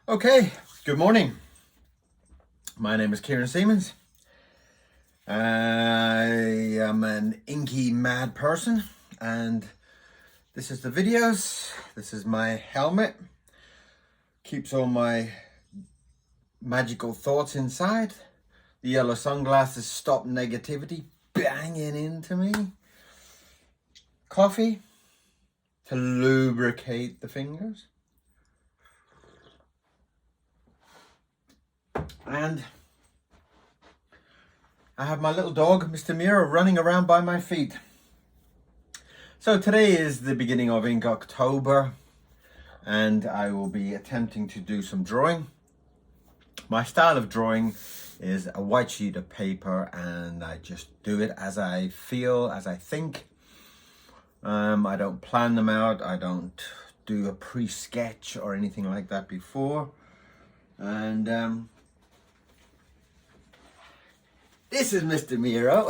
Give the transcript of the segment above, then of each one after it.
Okay, good morning. My name is Kieron Seamons. I am an inky mad person, and this is the videos. This is my helmet. Keeps all my magical thoughts inside. The yellow sunglasses stop negativity banging into me. Coffee to lubricate the fingers. And I have my little dog, Mr. Mira, running around by my feet. So today is the beginning of Inktober, and I will be attempting to do some drawing. My style of drawing is a white sheet of paper, and I just do it as I feel, as I think. I don't plan them out. I don't do a pre-sketch or anything like that before. And this is Mr. Miro.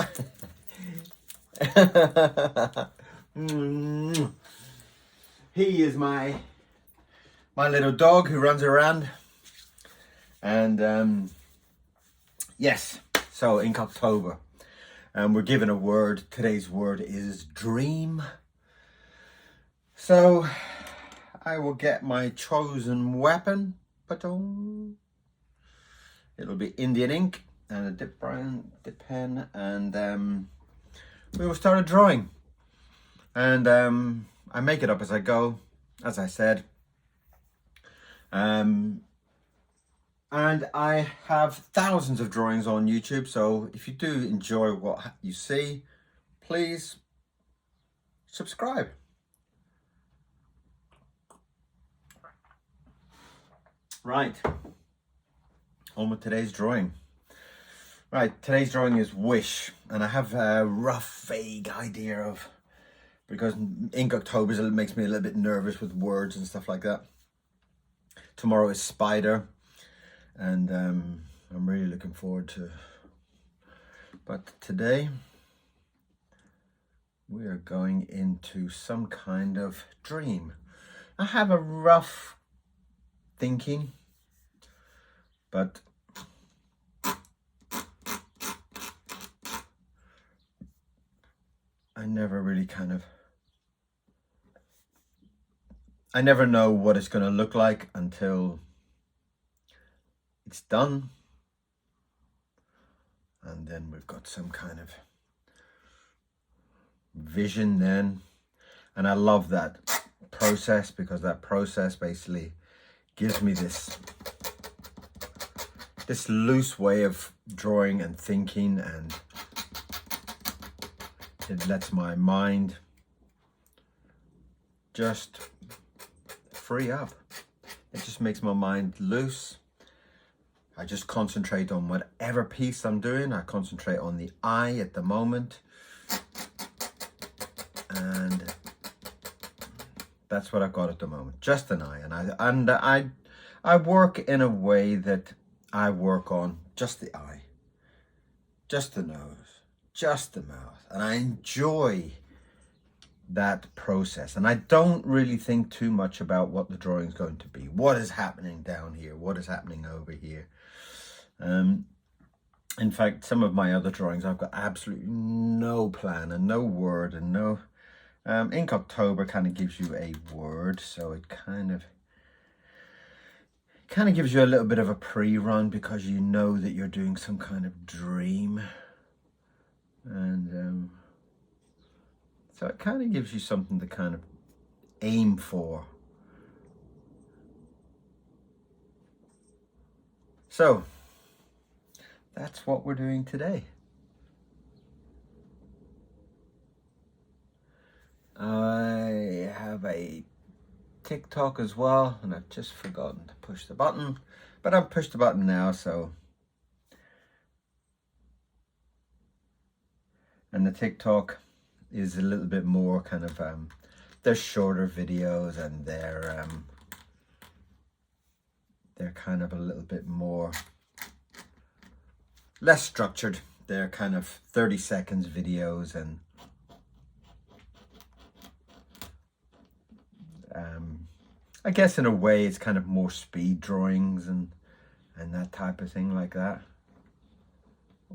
He is my little dog who runs around. And yes, so Inktober. We're given a word. Today's word is dream. So I will get my chosen weapon. It'll be Indian ink and a dip pen, and we will start a drawing. And I make it up as I go, as I said. And I have thousands of drawings on YouTube, so if you do enjoy what you see, please subscribe. Right, on with today's drawing. Right, today's drawing is Wish, and I have a rough, vague idea of, because Inktober makes me a little bit nervous with words and stuff like that. Tomorrow is Spider, and I'm really looking forward to, but today we are going into some kind of dream. I have a rough thinking, but I never really I never know what it's going to look like until it's done. And then we've got some kind of vision then. And I love that process, because that process basically gives me this loose way of drawing and thinking, and it lets my mind just free up. It just makes my mind loose. I just concentrate on whatever piece I'm doing. I concentrate on the eye at the moment, and that's what I've got at the moment, just an eye. And I work in a way that I work on just the eye, just the nose, just the mouth, and I enjoy that process. And I don't really think too much about what the drawing is going to be, what is happening down here, what is happening over here. In fact, some of my other drawings, I've got absolutely no plan and no word and no. Inktober kind of gives you a word, so it kind of gives you a little bit of a pre-run, because you know that you're doing some kind of dream. And so it kind of gives you something to kind of aim for. So that's what we're doing today. I have a TikTok as well, and I've just forgotten to push the button, but I've pushed the button now. So, and the TikTok is a little bit more kind of they're shorter videos, and they're kind of a little bit more less structured. They're kind of 30 seconds videos, and I guess in a way it's kind of more speed drawings and that type of thing like that.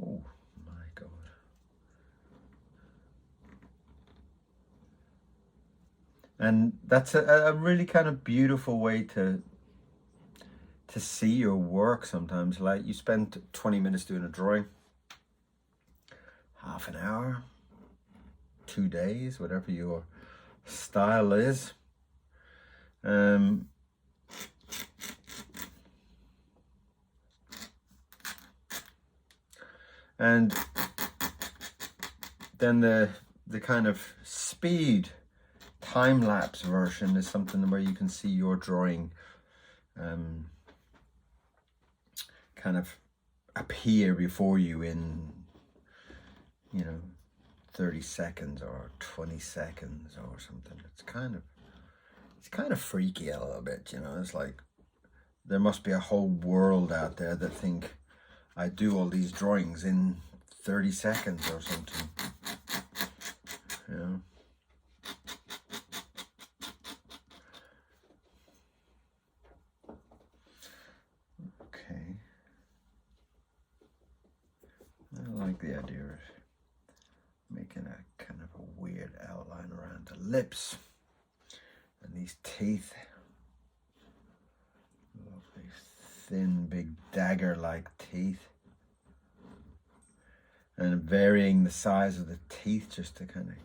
Oh my God. And that's a really kind of beautiful way to see your work sometimes. Like you spend 20 minutes doing a drawing, half an hour, 2 days, whatever your style is. And then the kind of speed time-lapse version is something where you can see your drawing kind of appear before you in, you know, 30 seconds or 20 seconds or something. It's kind of freaky a little bit, you know. It's like there must be a whole world out there that think I do all these drawings in 30 seconds or something, you know. Okay. I like the idea of making a kind of a weird outline around the lips and these teeth. Lovely thin, big dagger-like teeth. And varying the size of the teeth just to kind of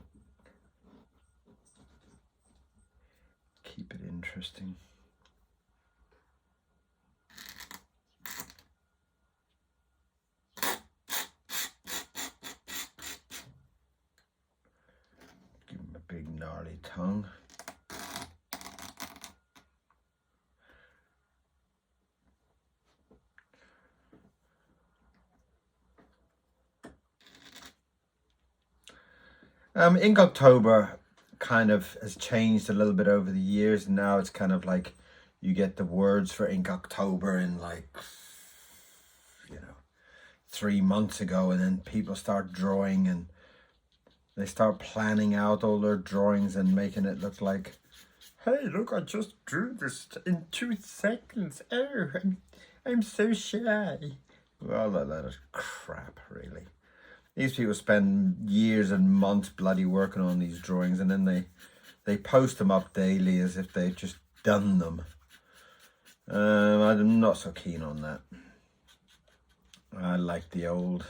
keep it interesting. Give him a big gnarly tongue. Inktober kind of has changed a little bit over the years. Now it's kind of like you get the words for Inktober in like, you know, 3 months ago, and then people start drawing and they start planning out all their drawings and making it look like, hey, look, I just drew this in 2 seconds. Oh, I'm so shy. Well, that is crap, really. These people spend years and months bloody working on these drawings, and then they post them up daily as if they've just done them. I'm not so keen on that. I like the old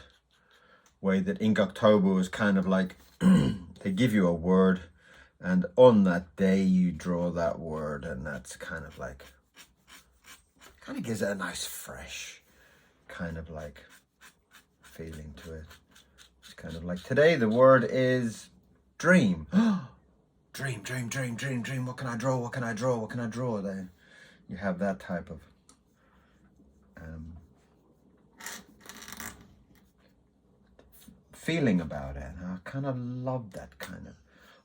way that Inktober was kind of like, they give you a word, and on that day you draw that word, and that's kind of like, kind of gives it a nice fresh kind of like feeling to it. Kind of like today, the word is dream. Dream, dream, dream, dream, dream. What can I draw? What can I draw? What can I draw? Then you have that type of feeling about it. And I kind of love that kind of,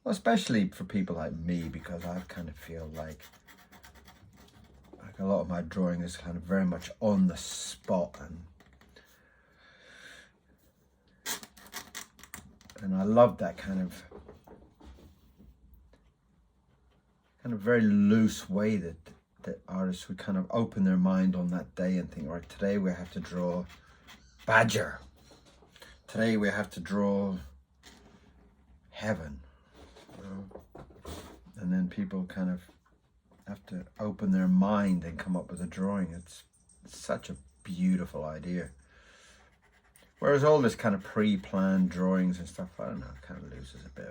well, especially for people like me, because I kind of feel like a lot of my drawing is kind of very much on the spot, and I love that kind of very loose way that artists would kind of open their mind on that day and think, all right, today we have to draw badger. Today we have to draw heaven. You know? And then people kind of have to open their mind and come up with a drawing. It's such a beautiful idea. Whereas all this kind of pre-planned drawings and stuff, I don't know, it kind of loses a bit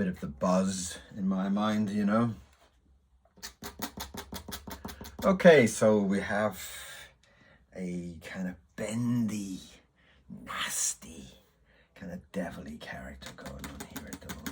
of the buzz in my mind, you know. Okay, so we have a kind of bendy, nasty, kind of devilly character going on here at the moment.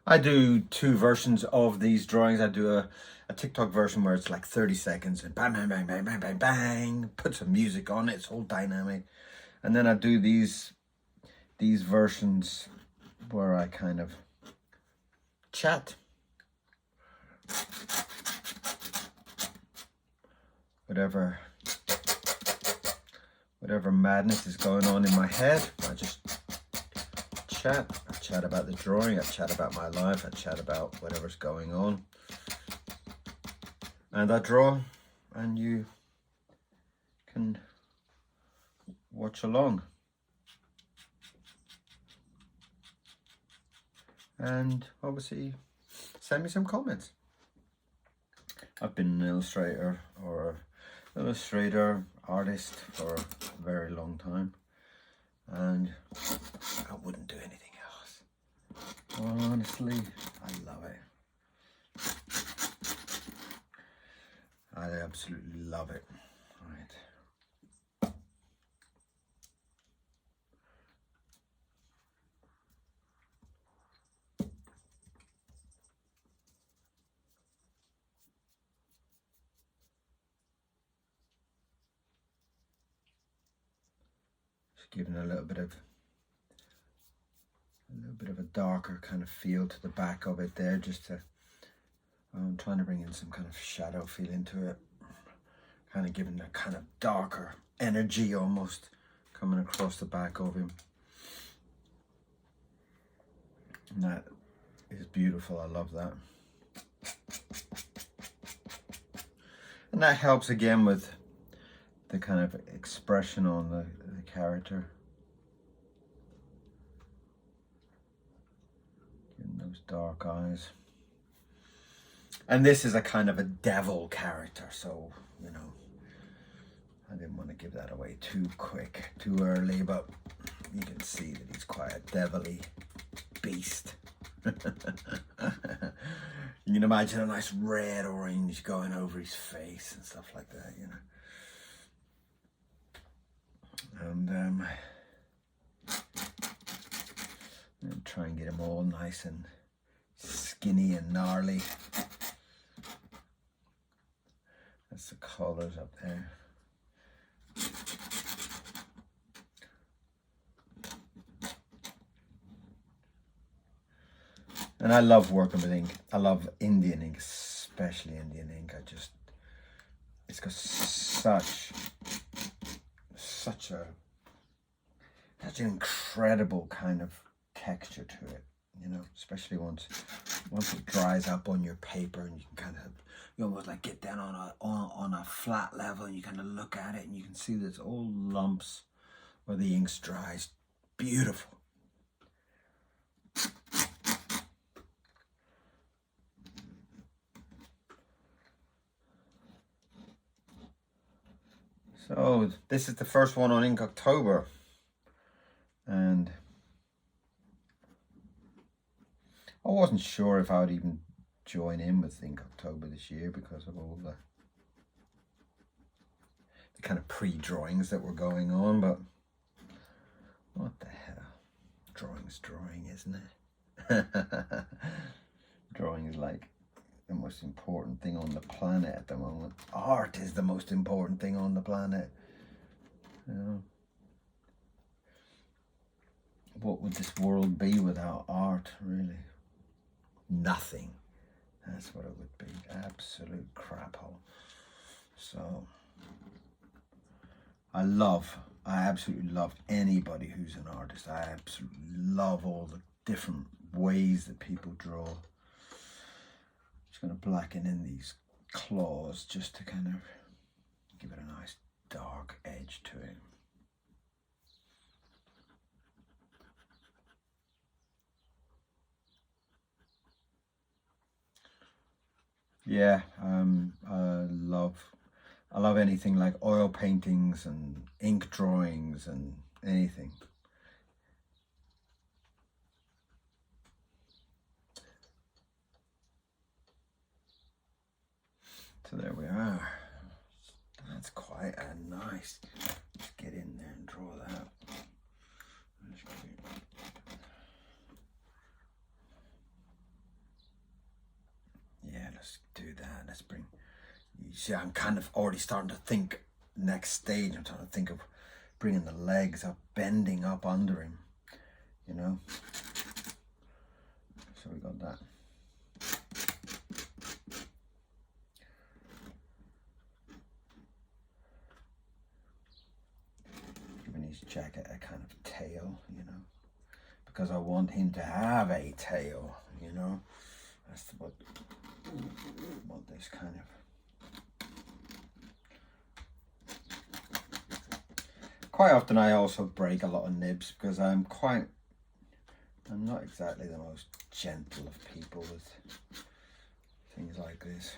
I do 2 versions of these drawings. I do a TikTok version where it's like 30 seconds and bang, bang, bang, bang, bang, bang, bang, put some music on it, it's all dynamic. And then I do these versions where I kind of chat. Whatever madness is going on in my head, I just chat. I chat about the drawing, I chat about my life, I chat about whatever's going on. And I draw, and you can watch along. And obviously send me some comments. I've been an illustrator artist for a very long time, and I wouldn't do anything else. Well, honestly, I love it. I absolutely love it. Right. Giving a little bit of a darker kind of feel to the back of it there, just to I'm trying to bring in some kind of shadow feel into it, kind of giving a kind of darker energy almost coming across the back of him. And that is beautiful. I love that. And that helps again with the kind of expression on the character. Giving those dark eyes. And this is a kind of a devil character, so, you know, I didn't want to give that away too quick, too early, but you can see that he's quite a devilly beast. You can imagine a nice red orange going over his face and stuff like that, you know. And try and get him all nice and skinny and gnarly. That's the colours up there. And I love working with ink. I love Indian ink, especially Indian ink. It's got such an incredible kind of texture to it, you know, especially once it dries up on your paper, and you can kind of, you almost like get down on a flat level, and you kind of look at it and you can see there's all lumps where the ink's dries. Beautiful. So this is the first one on Inktober, and I wasn't sure if I would even join in with Inktober this year because of all the kind of pre-drawings that were going on, but what the hell? Drawing's drawing, isn't it? Drawing is like the most important thing on the planet at the moment. Art is the most important thing on the planet. You know, what would this world be without art, really? Nothing. That's what it would be. Absolute crap hole. So I absolutely love anybody who's an artist. I absolutely love all the different ways that people draw. Just going to blacken in these claws just to kind of give it a nice dark edge to it. Yeah, I love anything like oil paintings and ink drawings and anything. So there we are. That's quite a nice. Let's get in there and draw that. Yeah, let's do that. Let's bring. You see, I'm kind of already starting to think next stage. I'm trying to think of bringing the legs up, bending up under him, you know. So we got that. Giving his jacket a kind of tail, you know, because I want him to have a tail, you know. That's what this kind of. Quite often I also break a lot of nibs because I'm not exactly the most gentle of people with things like this.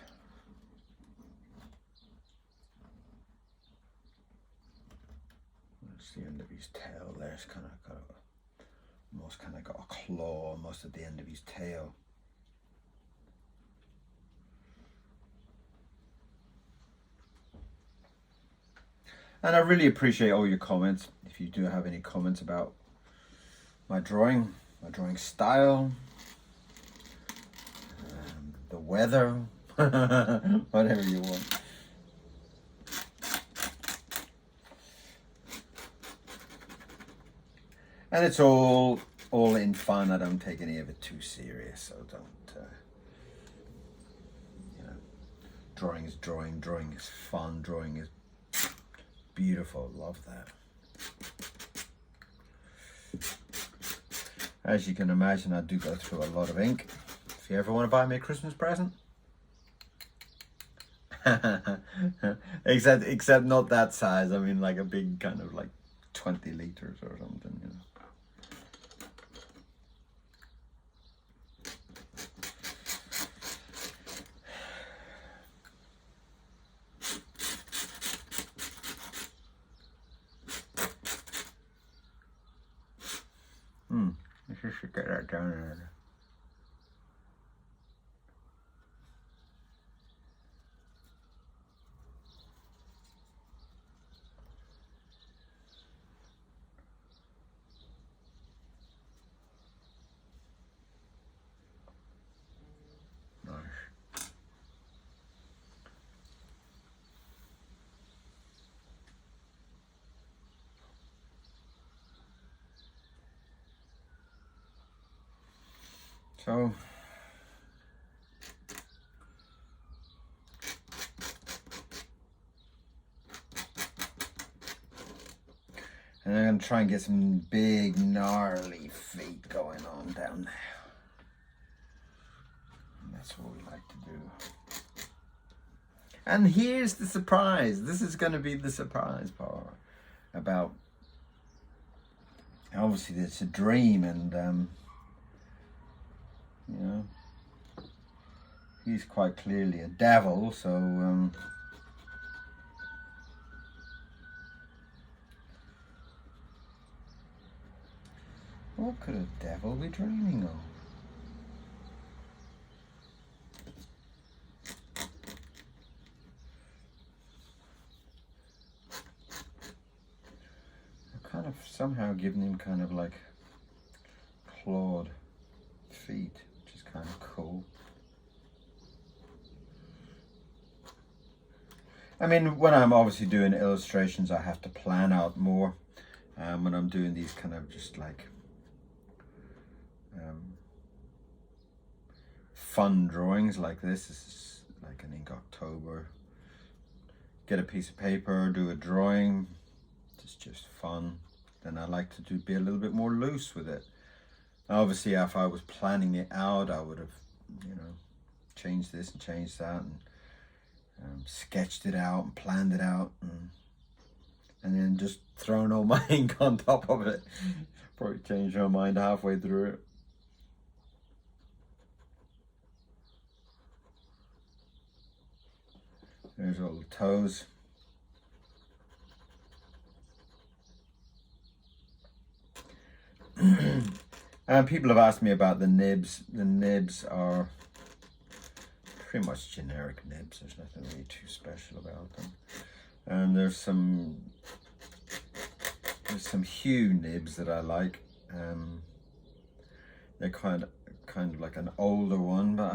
That's the end of his tail there. It's kind of got almost kind of got a claw almost at the end of his tail. And I really appreciate all your comments. If you do have any comments about my drawing style, the weather, whatever you want. And it's all in fun. I don't take any of it too serious, so don't. You know, drawing is drawing. Drawing is fun. Drawing is beautiful. Love that. As you can imagine, I do go through a lot of ink. If you ever want to buy me a Christmas present, except not that size. I mean, like a big kind of like 20 liters or something, you know. I should get that down there. Nice. So and I'm going to try and get some big gnarly feet going on down there. And that's what we like to do. And here's the surprise. This is going to be the surprise part about, obviously it's a dream, and you know, he's quite clearly a devil, so what could a devil be dreaming of? I've kind of somehow given him kind of like clawed feet, which is kind of cool. I mean, when I'm obviously doing illustrations, I have to plan out more. When I'm doing these kind of just like fun drawings like this is like an Inktober. Get a piece of paper, do a drawing. It's just fun. Then I like to be a little bit more loose with it. Obviously, if I was planning it out, I would have, you know, changed this and changed that, and sketched it out and planned it out, and then just thrown all my ink on top of it. Probably changed my mind halfway through it. There's all the toes. And people have asked me about the nibs. The nibs are pretty much generic nibs. There's nothing really too special about them. And there's some hue nibs that I like. They're kind of like an older one, but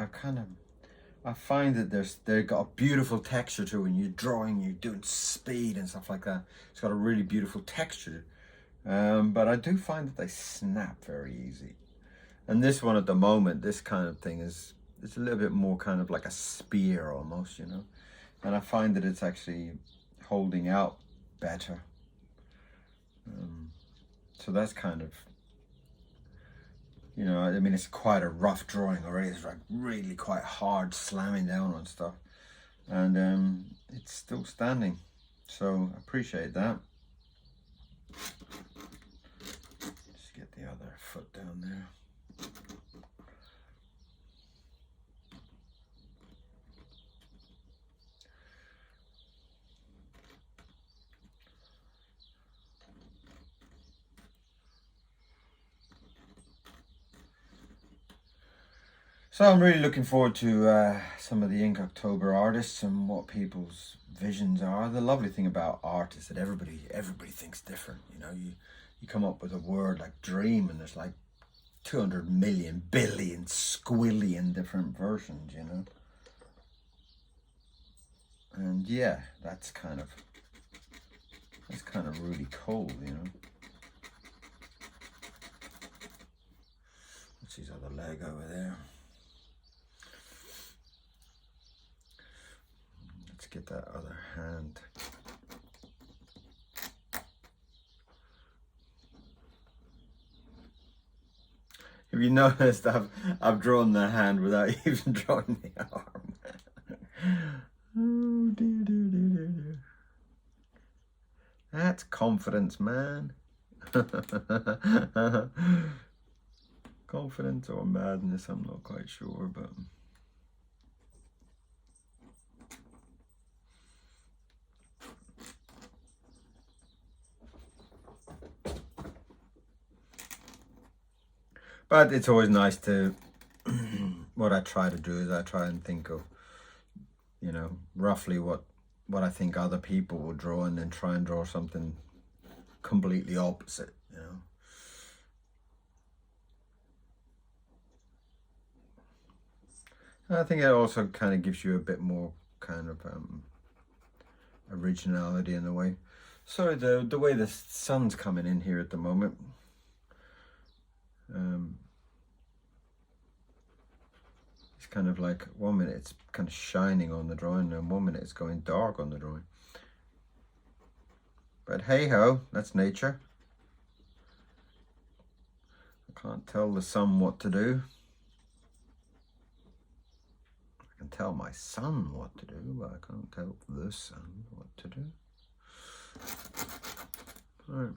I find that they've got a beautiful texture to it. When you're drawing, you're doing speed and stuff like that. It's got a really beautiful texture. But I do find that they snap very easy. And this one at the moment, this kind of thing is it's a little bit more kind of like a spear almost, you know. And I find that it's actually holding out better. So that's kind of, you know, I mean, it's quite a rough drawing already. It's like really quite hard slamming down on stuff. And it's still standing. So I appreciate that. Just get the other foot down there. So I'm really looking forward to some of the Inktober artists and what people's visions are. The lovely thing about art is that everybody thinks different. You know, you come up with a word like dream and there's like 200 million, billion, squillion different versions, you know. And yeah, that's kind of really cool, you know. What's his other leg over there? Let's get that other hand. If you noticed, I've drawn the hand without even drawing the arm. Oh dear, dear, dear, dear, dear. That's confidence, man. Confidence or madness, I'm not quite sure, but it's always nice to, what I try to do is I try and think of, you know, roughly what I think other people will draw, and then try and draw something completely opposite, you know. And I think it also kind of gives you a bit more kind of originality in a way. Sorry, the way the sun's coming in here at the moment. It's kind of like 1 minute it's kind of shining on the drawing, and 1 minute it's going dark on the drawing. But hey ho, that's nature. I can't tell the sun what to do. I can tell my son what to do, but I can't tell the sun what to do. All right.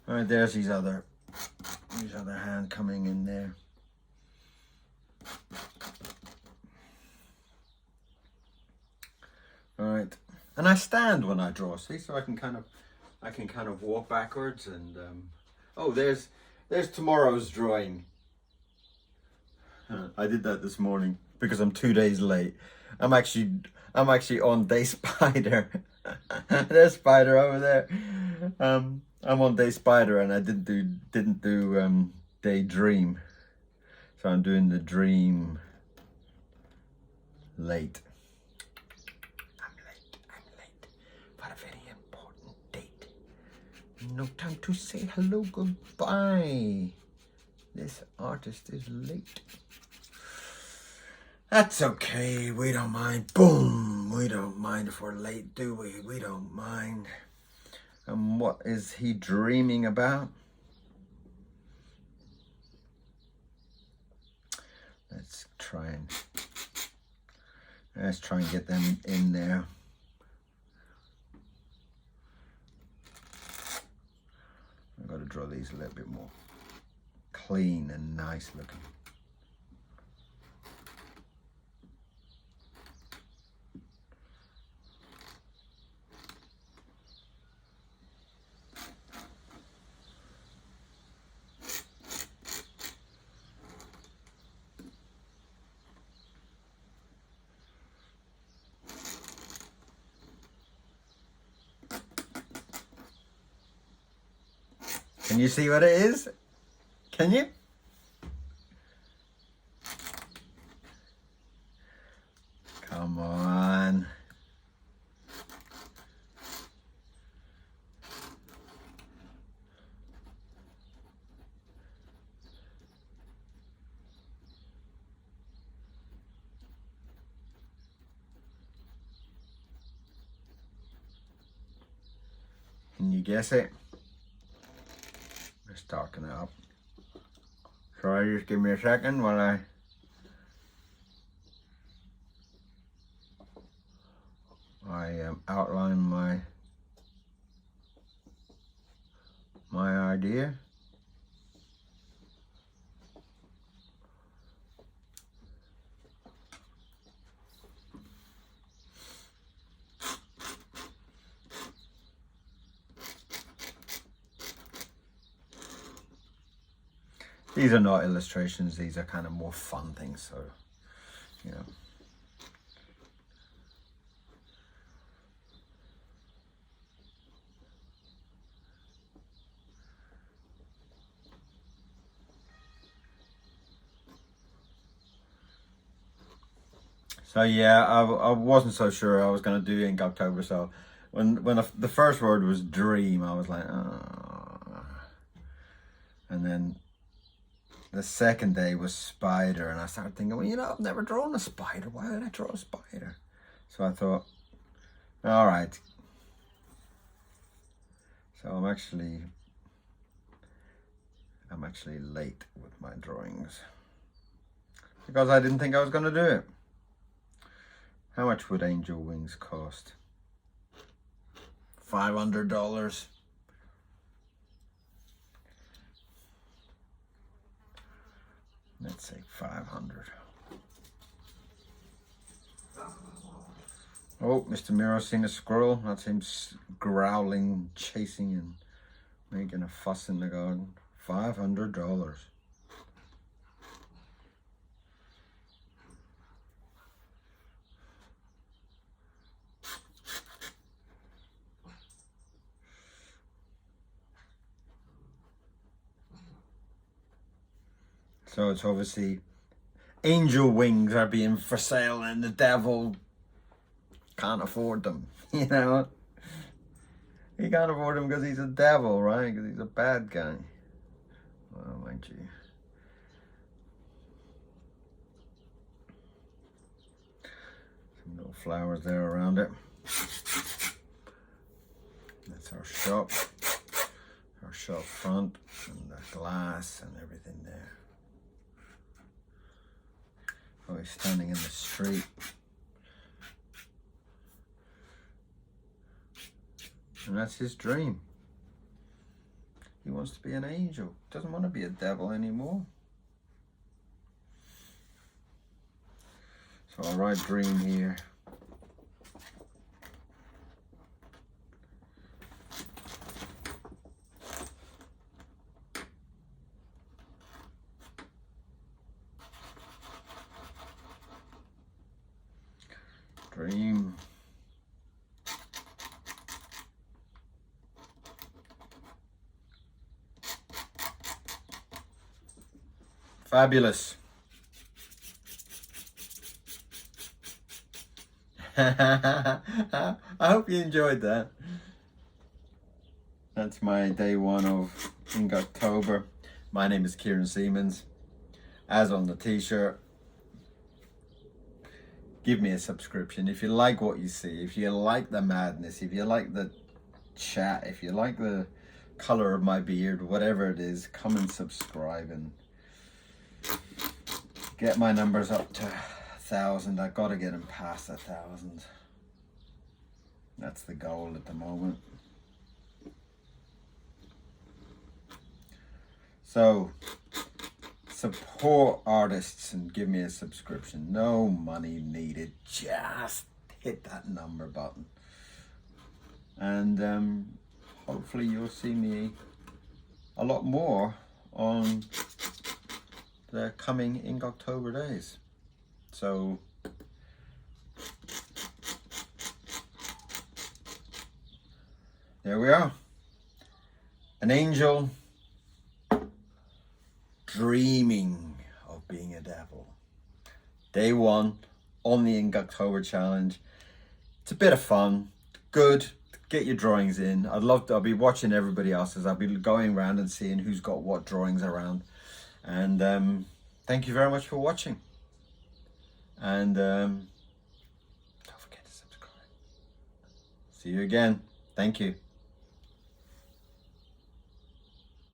All right, there's his other hand coming in there. All right, and I stand when I draw, see, so I can kind of walk backwards, and oh, there's tomorrow's drawing. I did that this morning because I'm 2 days late. I'm actually on day spider. There's spider over there. I'm on day spider, and I didn't do day dream, so I'm doing the dream late. I'm late for a very important date. No time to say hello, goodbye. This artist is late. That's okay, we don't mind. Boom, we don't mind if we're late, do we? We don't mind. And what is he dreaming about? Let's try and get them in there. I've got to draw these a little bit more clean and nice looking. Can you see what it is? Can you? Come on. you guess it? Let's darken it up. Sorry, just give me a second while I outline my idea. These are not illustrations, these are kind of more fun things, so, you know. So yeah, I wasn't so sure I was going to do Inktober, so when the first word was dream, I was like, oh. And then the second day was spider, and I started thinking, well, you know, I've never drawn a spider. Why would I draw a spider? So I thought, all right. So I'm actually late with my drawings because I didn't think I was going to do it. How much would angel wings cost? $500. Let's say 500. Oh, Mr. Miro's seen a squirrel. That's him growling, chasing, and making a fuss in the garden. $500. So it's obviously angel wings are being for sale and the devil can't afford them, you know. He can't afford them because he's a devil, right? Because he's a bad guy. Well, mind you. Some little flowers there around it. That's our shop. Our shop front and the glass and everything there. Oh, he's standing in the street. And that's his dream. He wants to be an angel. Doesn't want to be a devil anymore. So I'll write dream here. Dream. Fabulous. I hope you enjoyed that. That's my day one of Inktober. My name is Kieron Seamons. As on the t-shirt, give me a subscription. If you like what you see, if you like the madness, if you like the chat, if you like the color of my beard, whatever it is, come and subscribe and get my numbers up to 1,000. I've got to get them past 1,000. That's the goal at the moment. So support artists and give me a subscription. No money needed. Just hit that number button. And hopefully you'll see me a lot more on the coming Inktober days. So there we are. An angel dreaming of being a devil. Day one on the Inktober challenge. It's a bit of fun. Good. Get your drawings in. I'll be watching everybody else's. I'll be going around and seeing who's got what drawings around. And thank you very much for watching. And don't forget to subscribe. See you again. Thank you.